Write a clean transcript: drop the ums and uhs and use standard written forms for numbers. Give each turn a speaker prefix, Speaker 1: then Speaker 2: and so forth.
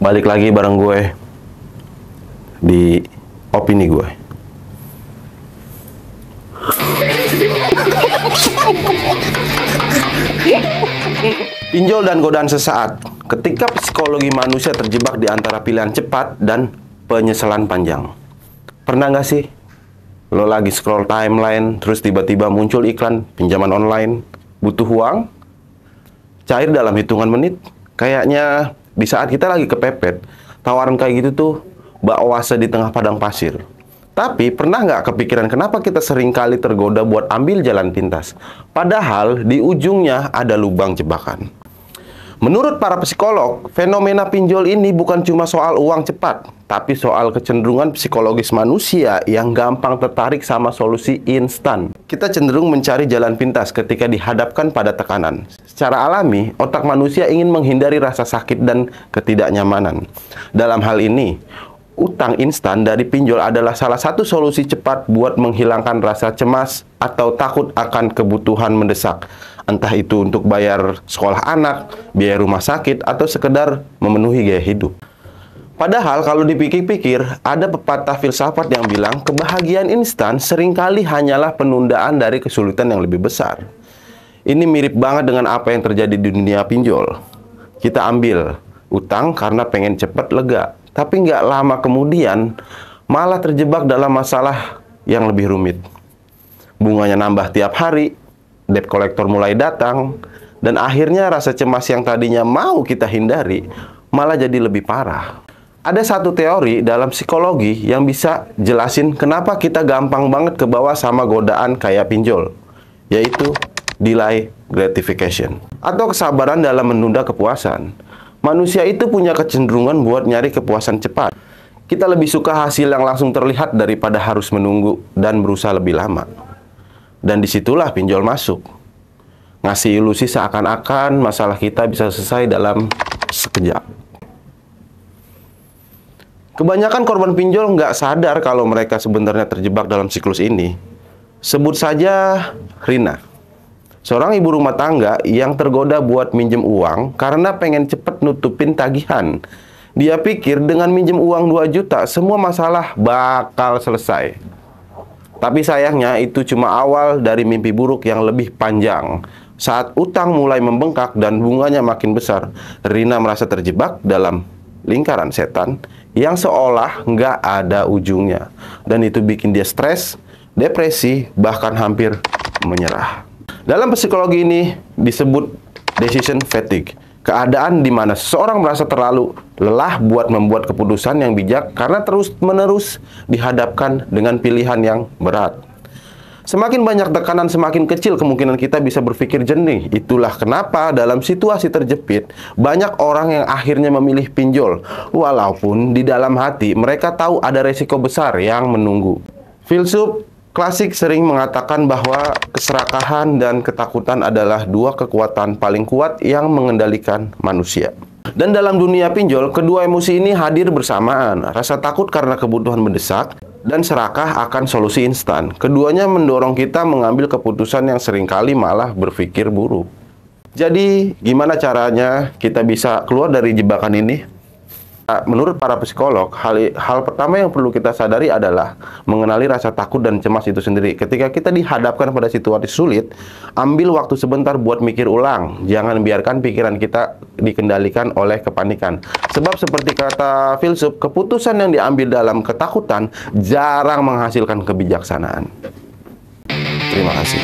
Speaker 1: Balik lagi bareng gue di opini gue. Pinjol dan godaan sesaat. Ketika psikologi manusia terjebak di antara pilihan cepat dan penyesalan panjang. Pernah nggak sih lo lagi scroll timeline, terus tiba-tiba muncul iklan pinjaman online, butuh uang, cair dalam hitungan menit? Kayaknya di saat kita lagi kepepet, tawaran kayak gitu tuh bak oase di tengah padang pasir. Tapi pernah nggak kepikiran kenapa kita sering kali tergoda buat ambil jalan pintas? Padahal di ujungnya ada lubang jebakan. Menurut para psikolog, fenomena pinjol ini bukan cuma soal uang cepat, tapi soal kecenderungan psikologis manusia yang gampang tertarik sama solusi instan. Kita cenderung mencari jalan pintas ketika dihadapkan pada tekanan. Secara alami, otak manusia ingin menghindari rasa sakit dan ketidaknyamanan. Dalam hal ini, utang instan dari pinjol adalah salah satu solusi cepat buat menghilangkan rasa cemas atau takut akan kebutuhan mendesak. Entah itu untuk bayar sekolah anak, biaya rumah sakit, atau sekedar memenuhi gaya hidup. Padahal kalau dipikir-pikir, ada pepatah filsafat yang bilang kebahagiaan instan seringkali hanyalah penundaan dari kesulitan yang lebih besar. Ini mirip banget dengan apa yang terjadi di dunia pinjol. Kita ambil utang karena pengen cepat lega, tapi nggak lama kemudian malah terjebak dalam masalah yang lebih rumit. Bunganya nambah tiap hari, debt collector mulai datang, dan akhirnya rasa cemas yang tadinya mau kita hindari malah jadi lebih parah. Ada satu teori dalam psikologi yang bisa jelasin kenapa kita gampang banget kebawa sama godaan kayak pinjol, yaitu delay gratification, atau kesabaran dalam menunda kepuasan. Manusia itu punya kecenderungan buat nyari kepuasan cepat. Kita lebih suka hasil yang langsung terlihat daripada harus menunggu dan berusaha lebih lama. Dan disitulah pinjol masuk. Ngasih ilusi seakan-akan masalah kita bisa selesai dalam sekejap. Kebanyakan korban pinjol nggak sadar kalau mereka sebenarnya terjebak dalam siklus ini. Sebut saja Rina, seorang ibu rumah tangga yang tergoda buat minjem uang karena pengen cepet nutupin tagihan. Dia pikir dengan minjem uang 2 juta, semua masalah bakal selesai. Tapi sayangnya itu cuma awal dari mimpi buruk yang lebih panjang. Saat utang mulai membengkak dan bunganya makin besar, Rina merasa terjebak dalam lingkaran setan yang seolah nggak ada ujungnya. Dan itu bikin dia stres, depresi, bahkan hampir menyerah. Dalam psikologi ini disebut decision fatigue. Keadaan di mana seseorang merasa terlalu lelah buat membuat keputusan yang bijak karena terus-menerus dihadapkan dengan pilihan yang berat. Semakin banyak tekanan, semakin kecil kemungkinan kita bisa berpikir jernih. Itulah kenapa dalam situasi terjepit, banyak orang yang akhirnya memilih pinjol. Walaupun di dalam hati mereka tahu ada resiko besar yang menunggu. Filsuf klasik sering mengatakan bahwa keserakahan dan ketakutan adalah dua kekuatan paling kuat yang mengendalikan manusia. Dan dalam dunia pinjol, kedua emosi ini hadir bersamaan. Rasa takut karena kebutuhan mendesak dan serakah akan solusi instan. Keduanya mendorong kita mengambil keputusan yang seringkali malah berpikir buruk. Jadi, gimana caranya kita bisa keluar dari jebakan ini? Menurut para psikolog, hal pertama yang perlu kita sadari adalah mengenali rasa takut dan cemas itu sendiri. Ketika kita dihadapkan pada situasi sulit, ambil waktu sebentar buat mikir ulang. Jangan biarkan pikiran kita dikendalikan oleh kepanikan. Sebab seperti kata filsuf, keputusan yang diambil dalam ketakutan jarang menghasilkan kebijaksanaan. Terima kasih.